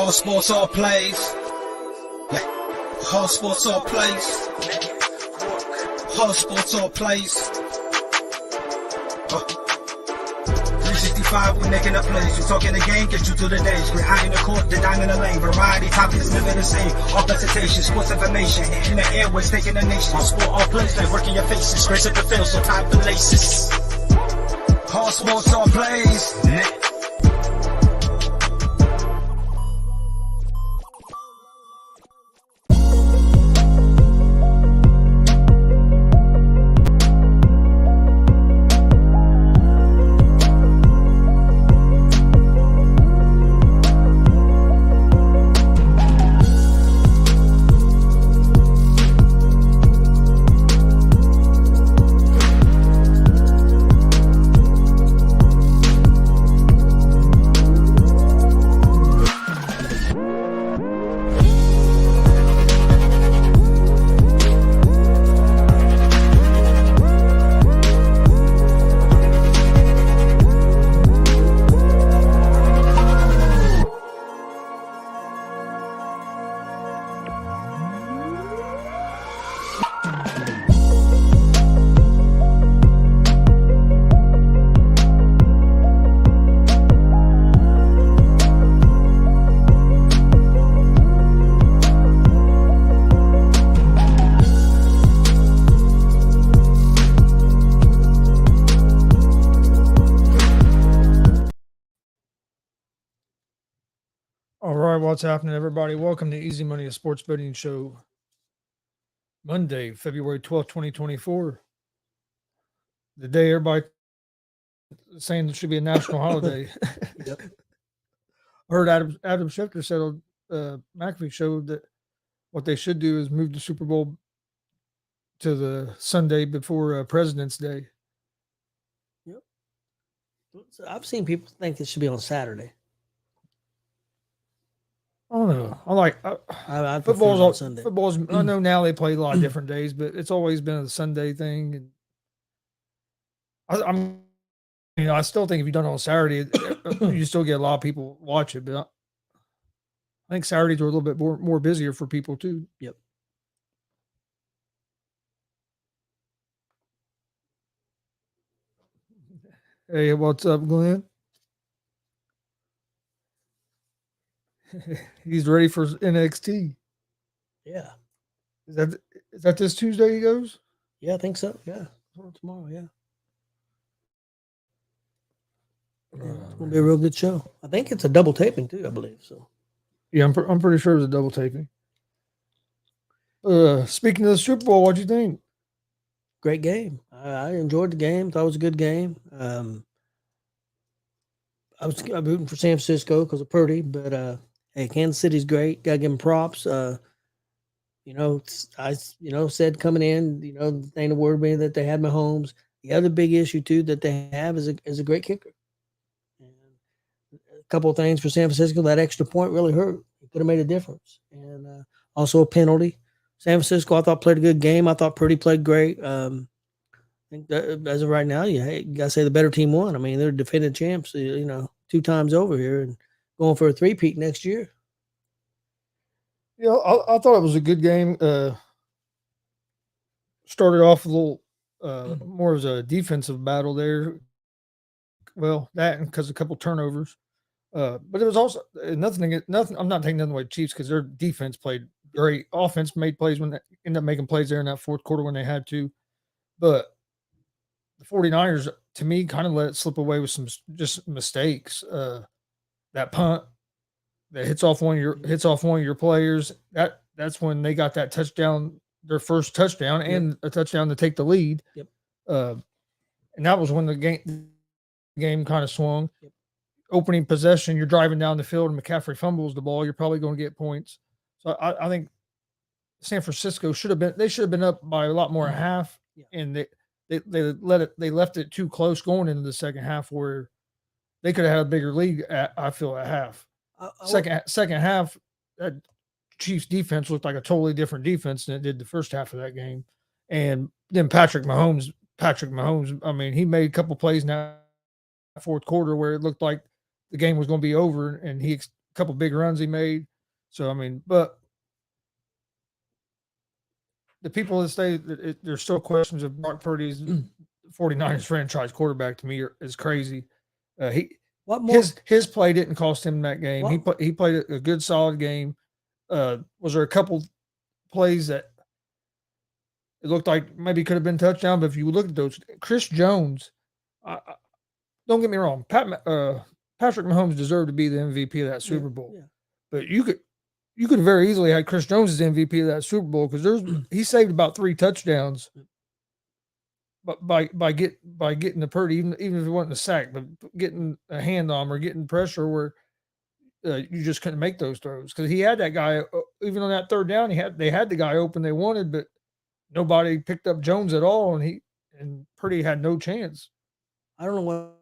Hard sports all plays. Yeah. Hard sports all plays. Hard sports all plays. 365, we making a plays. You talking the game, get you through the days. We're high in the court, the dime in the lane. Variety, topics, living the same. All presentation, sports information. In the airways, taking the nation. All sport, all plays, like working your faces. Grace at the field, so tie the laces. Hard sports all plays. Yeah. All right, what's happening, everybody? Welcome to Easy Money, a sports betting show. Monday, February 12th, 2024. The day everybody saying it should be a national holiday. Yep. I heard Adam Schefter said on McAfee showed that what they should do is move the Super Bowl to the Sunday before President's Day. Yep. So I've seen people think it should be on Saturday. I don't know. I like I football's on Sunday. Football's. I know now they play a lot of different days, but it's always been a Sunday thing. And I still think if you done it on Saturday, you still get a lot of people watch it. But I think Saturdays are a little bit more busier for people too. Yep. Hey, what's up, Glenn? He's ready for NXT. Yeah. Is that this Tuesday he goes? Yeah, I think so. Yeah. Tomorrow, yeah. It's gonna be a real good show. I think it's a double taping too, I believe. So yeah, I'm pretty sure it's a double taping. Speaking of the Super Bowl, what'd you think? Great game. I enjoyed the game. Thought it was a good game. I'm rooting for San Francisco because of Purdy, but hey, Kansas City's great. Gotta give them props. I said coming in, the thing that worried me that they had Mahomes. The other big issue too that they have is a great kicker. And a couple of things for San Francisco. That extra point really hurt. It could have made a difference. And also a penalty. San Francisco, I thought, played a good game. I thought Purdy played great. I think that as of right now, you got to say the better team won. I mean, they're defending champs, 2 times over here and going for a three-peat next year. Yeah, I thought it was a good game. Started off a little more as a defensive battle there. Well, that and because a couple turnovers. But it was also nothing. I'm not taking nothing away from Chiefs because their defense played great. Offense made plays when they ended up making plays there in that fourth quarter when they had to. But the 49ers, to me, kind of let it slip away with some just mistakes. That punt that hits off one of your players. That's when they got that touchdown, their first touchdown, and a touchdown to take the lead. Yep. And that was when the game kind of swung. Yep. Opening possession, you're driving down the field and McCaffrey fumbles the ball, you're probably going to get points. So I think San Francisco should have been up by a lot more at half, and they left it too close going into the second half where they could have had a bigger lead. I feel at half. Second half, that Chiefs defense looked like a totally different defense than it did the first half of that game. And then Patrick Mahomes. I mean, he made a couple plays now fourth quarter where it looked like the game was going to be over, and he couple big runs he made. So I mean, but the people that say that there's still questions of Brock Purdy's 49ers franchise quarterback to me is crazy. What more? His play didn't cost him that game. What? He played a good solid game. Was there a couple plays that it looked like maybe could have been touchdown? But if you look at those, Chris Jones, don't get me wrong, Patrick Mahomes deserved to be the MVP of that Super Bowl. Yeah. But you could very easily had Chris Jones as MVP of that Super Bowl because he saved about 3 touchdowns. But by getting the Purdy, even if it wasn't a sack, but getting a hand on him or getting pressure where you just couldn't make those throws because he had that guy even on that third down. They had the guy open they wanted, but nobody picked up Jones at all, and Purdy had no chance. I don't know what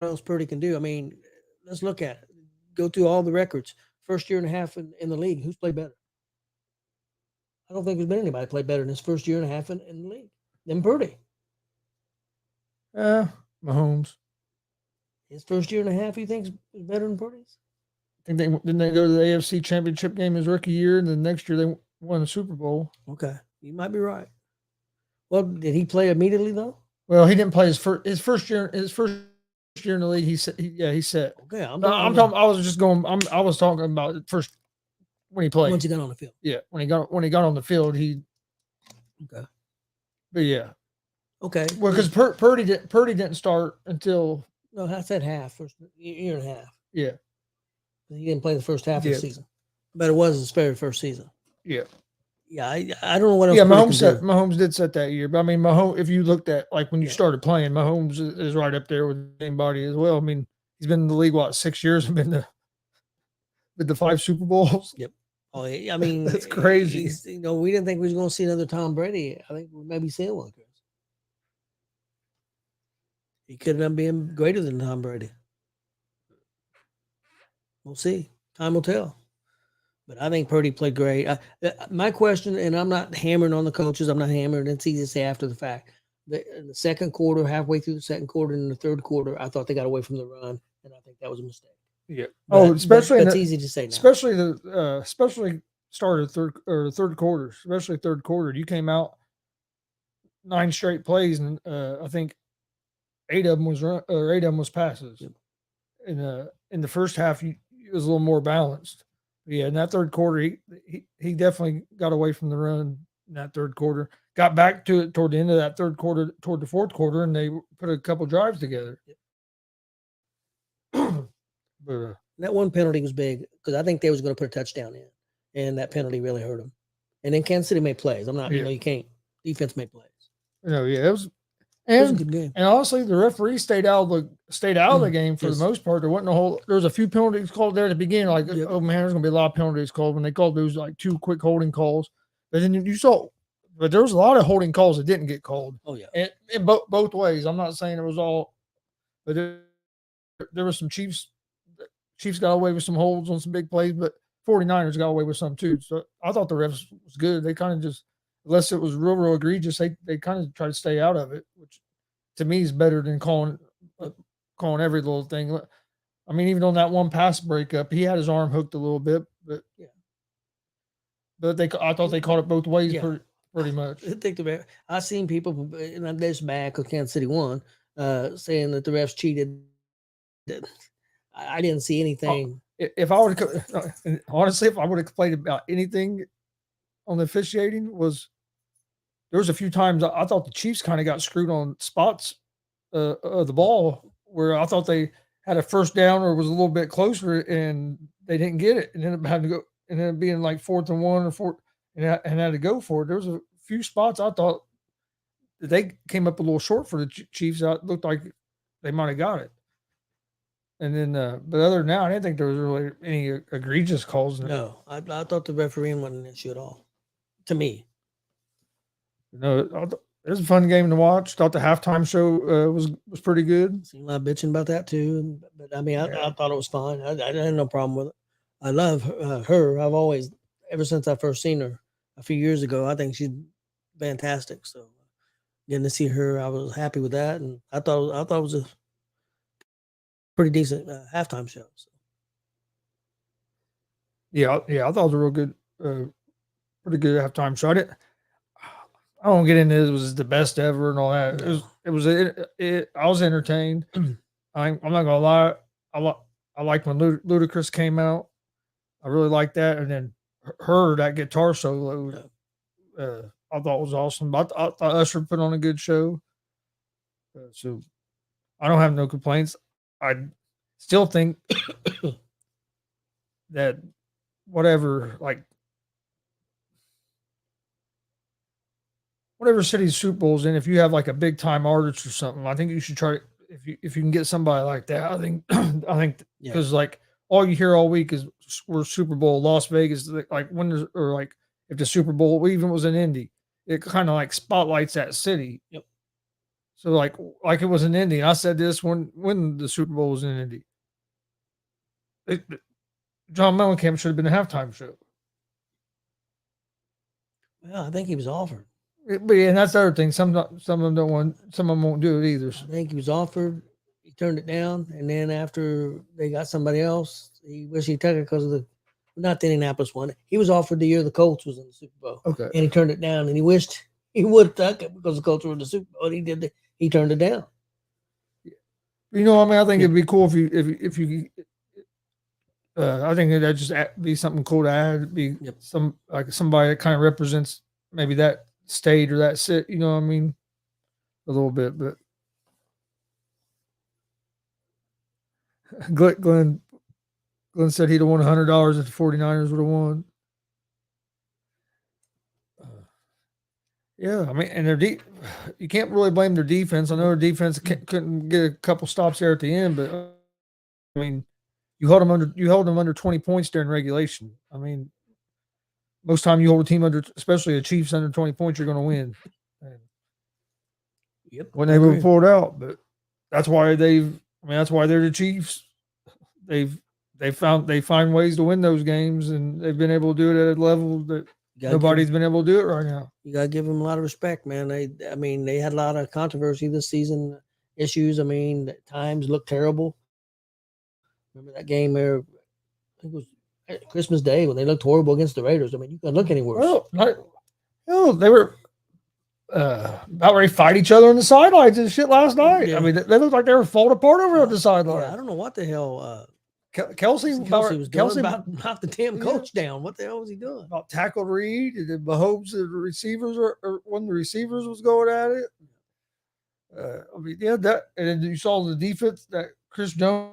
else Purdy can do. I mean, let's look at it. Go through all the records. First year and a half in the league, who's played better? I don't think there's been anybody played better in his first year and a half in the league than Purdy. Mahomes. His first year and a half, you think is better than Purdy's? I think didn't they go to the AFC Championship game his rookie year, and the next year they won the Super Bowl. Okay, you might be right. Well, did he play immediately though? Well, he didn't play his first year in the league. He set. Okay, I'm talking. I was talking about first when he played. Once he got on the field. Yeah, when he got on the field, he. Okay. But yeah. Okay. Well, because Purdy didn't start until. No, I said half, first year and a half. Yeah. He didn't play the first half of the season, but it was his very first season. Yeah. Yeah, I don't know what else. Yeah, Mahomes did set that year, but I mean, Mahomes. If you looked at like when you started playing, Mahomes is right up there with anybody as well. I mean, he's been in the league 6 years and been the 5 Super Bowls. Yep. Oh, I mean, that's crazy. We didn't think we was going to see another Tom Brady. I think we maybe seeing one. He could have been greater than Tom Brady. We'll see. Time will tell. But I think Purdy played great. My question, and I'm not hammering on the coaches. I'm not hammering. It's easy to say after the fact. In the second quarter, halfway through the second quarter, and in the third quarter, I thought they got away from the run, and I think that was a mistake. Yeah. Especially it's easy to say now. Especially started third quarter, especially third quarter. You came out 9 straight plays, and I think 8 of them was passes. Yep. In the first half, it was a little more balanced. Yeah, in that third quarter, he definitely got away from the run in that third quarter. Got back to it toward the end of that third quarter, toward the fourth quarter, and they put a couple drives together. Yep. But that one penalty was big because I think they was going to put a touchdown in, and that penalty really hurt them. And then Kansas City made plays. I'm not, you can't. Defense made plays. It was. It was a good game. And honestly, the referee stayed out of the game for the most part. There was a few penalties called there at the beginning. Like, oh man, there's gonna be a lot of penalties called when they called those like 2 quick holding calls. But then but there was a lot of holding calls that didn't get called. Oh yeah, and both ways. I'm not saying it was all, but there was some Chiefs got away with some holds on some big plays, but 49ers got away with some too. So I thought the refs was good. They kind of just. Unless it was real egregious, they kind of try to stay out of it, which to me is better than calling every little thing. I mean, even on that one pass breakup, he had his arm hooked a little bit, but I thought they called it both ways pretty much. I seen people, and this back of Kansas City won, saying that the refs cheated. I didn't see anything. If I would honestly, if I would have complained about anything on the officiating there was a few times I thought the Chiefs kind of got screwed on spots of the ball where I thought they had a first down or was a little bit closer and they didn't get it and ended up having to go and then being like 4th and 1 or 4 and had to go for it. There was a few spots I thought that they came up a little short for the Chiefs. It looked like they might have got it. And then, but other than that, I didn't think there was really any egregious calls. No, I thought the refereeing wasn't an issue at all. To me. It was a fun game to watch. Thought the halftime show was pretty good. Seen a lot of bitching about that too, but I mean, I thought it was fine. I had no problem with it. I love her. I've always, ever since I first seen her a few years ago, I think she's fantastic. So getting to see her, I was happy with that, and I thought it was a pretty decent halftime show. So. Yeah, I thought it was a real good, pretty good halftime show. I don't get into it was the best ever and all that. No. I was entertained. I'm not gonna lie. I li- I liked when Ludacris came out. I really liked that, and then that guitar solo. I thought was awesome. But I thought Usher put on a good show. So I don't have no complaints. I still think that whatever city's Super Bowl's in, if you have like a big time artist or something, I think you should try if you can get somebody like that. I think because like all you hear all week is we're Super Bowl Las Vegas. Like when there's or like if the Super Bowl even was in Indy, it kind of like spotlights that city. Yep. So like it was in Indy. And I said this when the Super Bowl was in Indy. John Mellencamp should have been a halftime show. Well, I think he was offered. But yeah, and that's the other thing. Some of them don't want. Some of them won't do it either. I think he was offered. He turned it down, and then after they got somebody else, he wished he took it because of not the Indianapolis one. He was offered the year the Colts was in the Super Bowl. Okay, and he turned it down, and he wished he would have took it because the Colts were in the Super Bowl. He turned it down. You know, I mean, I think it'd be cool if you. I think that'd just be something cool to add. It'd be somebody that kind of represents maybe that state or that city. You know what I mean? A little bit, but Glenn said he'd have won $100 if the 49ers would have won. Yeah, I mean, and you can't really blame their defense. I know their defense couldn't get a couple stops there at the end, but I mean, you held them under 20 points during regulation. I mean, most time you hold a team under, especially the Chiefs under 20 points, you're going to win. Yep. When they were pulled out, but that's why they're the Chiefs. They find ways to win those games, and they've been able to do it at a level that nobody's been able to do it right now. You got to give them a lot of respect, man. They had a lot of controversy this season, issues. I mean, at times looked terrible. Remember that game there? I think it was Christmas Day when they looked horrible against the Raiders. I mean, you couldn't look any worse. Well, they were about ready to fight each other on the sidelines and shit last night. Yeah. I mean, they looked like they were falling apart over on the sideline. Yeah, I don't know what the hell. Kelsey was doing about knock the damn coach down. What the hell was he doing? About tackled Reed, and then Mahomes, the receivers, or one of the receivers was going at it. I mean, yeah, that, and then you saw the defense that Chris Jones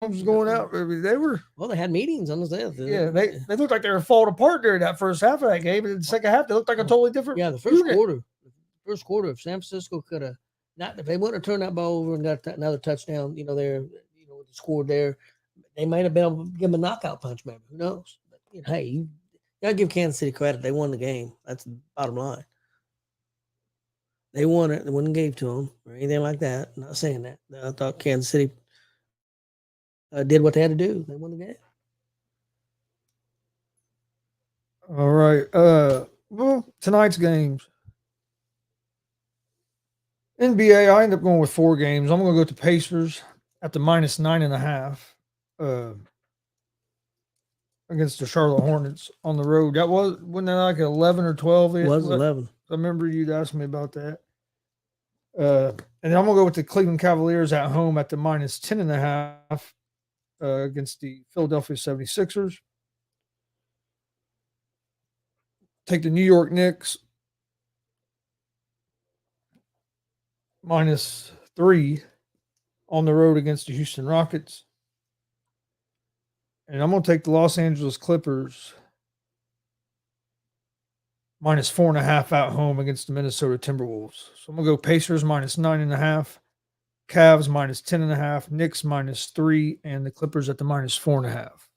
was going out. I mean, they had meetings on the set. Yeah, they looked like they were falling apart during that first half of that game, and in the second half they looked like a totally different. Yeah, the first quarter, if San Francisco could have not, if they wouldn't have turned that ball over and got another touchdown, scored there, they might have been able to give them a knockout punch. Maybe, who knows? But, hey, you gotta give Kansas City credit. They won the game. That's the bottom line. They won it. They wouldn't gave to them or anything like that. I'm not saying that. I thought Kansas City did what they had to do. They won the game. All right. Well, tonight's games. NBA, I end up going with 4 games. I'm going to go with the Pacers at the -9.5 against the Charlotte Hornets on the road. Wasn't that like 11 or 12? It was 11. I remember you'd asked me about that. And then I'm going to go with the Cleveland Cavaliers at home at the -10.5 against the Philadelphia 76ers. Take the New York Knicks -3 on the road against the Houston Rockets. And I'm going to take the Los Angeles Clippers -4.5 at home against the Minnesota Timberwolves. So I'm going to go Pacers -9.5, Cavs -10.5, Knicks -3, and the Clippers at the -4.5.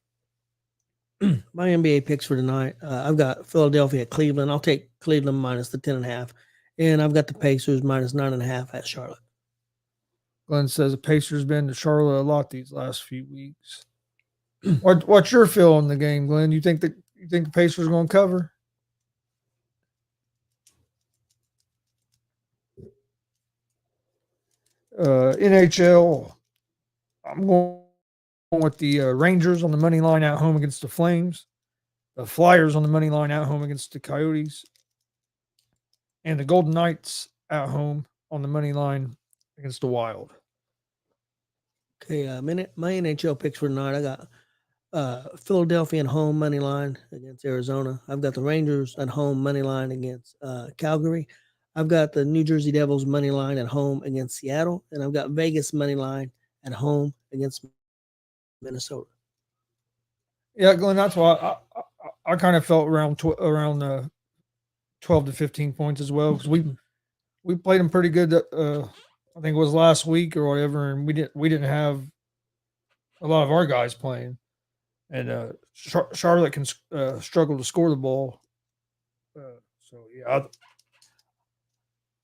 My NBA picks for tonight. I've got Philadelphia at Cleveland. I'll take Cleveland minus the 10.5. And I've got the Pacers -9.5 at Charlotte. Glenn says the Pacers been to Charlotte a lot these last few weeks. What's your feel on the game, Glenn? You think the Pacers are going to cover? NHL, I'm going with the Rangers on the money line at home against the Flames, the Flyers on the money line at home against the Coyotes, and the Golden Knights at home on the money line against the Wild. Okay, my NHL picks for tonight. I got Philadelphia at home money line against Arizona. I've got the Rangers at home money line against Calgary. I've got the New Jersey Devils money line at home against Seattle, and I've got Vegas money line at home against Minnesota. Yeah, Glenn, that's why I kind of felt around 12 to 15 points as well, because we played them pretty good. I think it was last week or whatever, and we didn't have a lot of our guys playing, and Charlotte can struggle to score the ball. So yeah,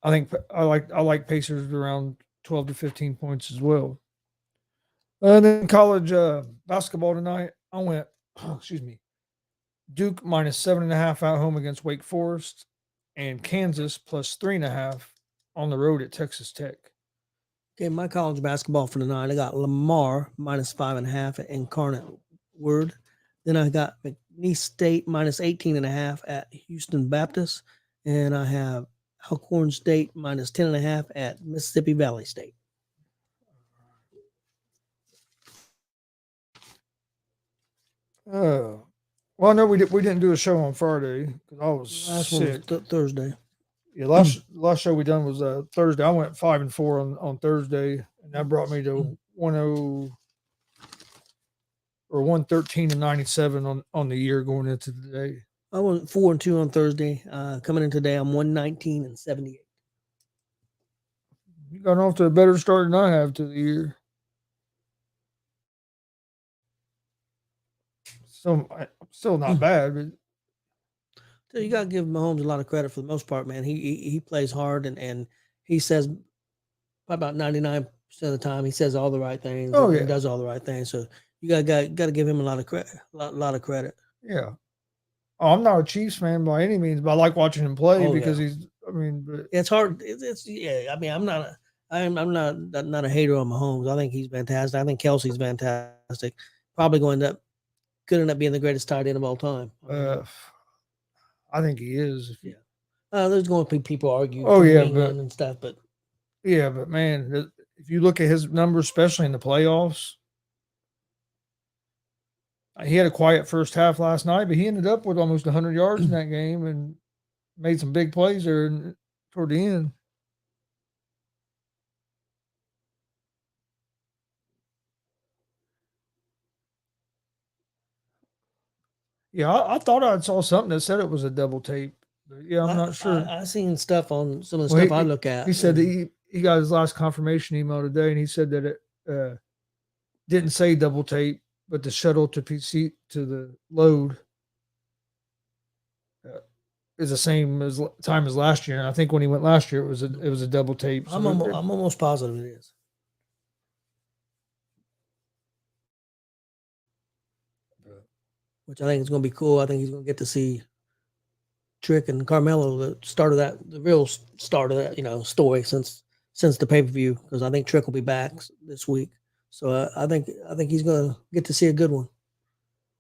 I think I like Pacers around 12 to 15 points as well. And then college basketball tonight, I went, excuse me, Duke -7.5 at home against Wake Forest, and Kansas +3.5 on the road at Texas Tech. Okay, my college basketball for tonight, I got Lamar -5.5 at Incarnate Word. Then I got McNeese State -18.5 at Houston Baptist. And I have Alcorn State -10.5 at Mississippi Valley State. Well, no, we didn't do a show on Friday because I was Last sick. one was Thursday. Yeah, last show we done was Thursday. I went 5-4 on Thursday, and that brought me to 113-97 on the year going into today. I went 4-2 on Thursday. Coming in today, I'm 119-78. You got off to a better start than I have to the year. So still not bad, but So you got to give Mahomes a lot of credit for the most part, man. He plays hard and he says about 99% of the time he says all the right things and does all the right things. So you got to give him a lot of credit. Lot of credit. Yeah. Oh, I'm not a Chiefs fan by any means, but I like watching him play because he's. I mean, but it's hard. It's yeah. I mean, I'm not a hater on Mahomes. I think he's fantastic. I think Kelsey's fantastic. Probably could end up being the greatest tight end of all time. I think he is. Yeah. There's going to be people argue. And stuff, but man, if you look at his numbers, especially in the playoffs, he had a quiet first half last night, but he ended up with almost 100 yards in that game and made some big plays there toward the end. Yeah, I thought I saw something that said it was a double tape. But yeah, I'm not sure. I seen stuff on some of the stuff I look at. He said that he got his last confirmation email today, and he said that it didn't say double tape, but the shuttle to PC to the load is the same as time as last year. And I think when he went last year, it was a double tape. So I'm almost positive it is. Which I think is going to be cool. I think he's going to get to see Trick and Carmelo, the real start of that, story since the pay-per-view, because I think Trick will be back this week. So I think he's going to get to see a good one,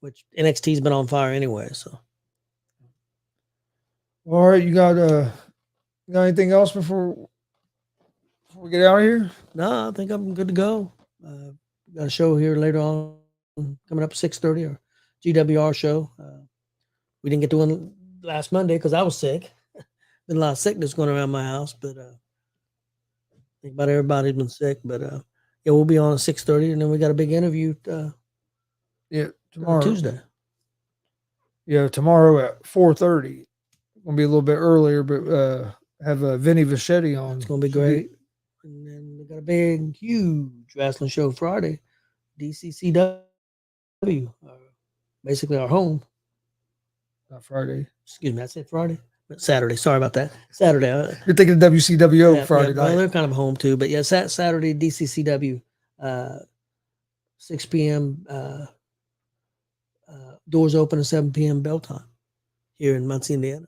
which NXT's been on fire anyway. So, all right, you got anything else before we get out of here? No, I think I'm good to go. Got a show here later on coming up at 6:30, or GWR show. We didn't get to one last Monday because I was sick. Been a lot of sickness going around my house, but I think about everybody's been sick. But we'll be on at 6:30, and then we got a big interview. Tomorrow, Tuesday. Yeah, tomorrow at 4:30. Gonna be a little bit earlier, but have Vinny Vichetti on. It's gonna be great. And then we got a big, huge wrestling show Friday, DCCW, basically our home. Not Friday. Excuse me, I said Friday. Saturday. Sorry about that. Saturday. You're thinking of WCWO Friday night. Well, they're kind of home too, but yeah, Saturday DCCW, 6 p.m. Doors open at 7 p.m. bell time here in Muncie, Indiana.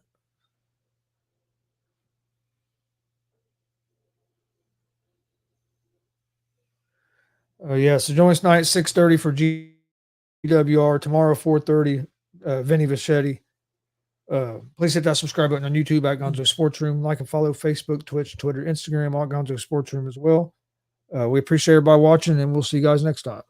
Yeah, so join us tonight at 6:30 for GWR. Tomorrow, 4:30, Vinny Vachetti. Please hit that subscribe button on YouTube at Gonzo Sports Room. Like and follow Facebook, Twitch, Twitter, Instagram, at Gonzo Sports Room as well. We appreciate everybody watching, and we'll see you guys next time.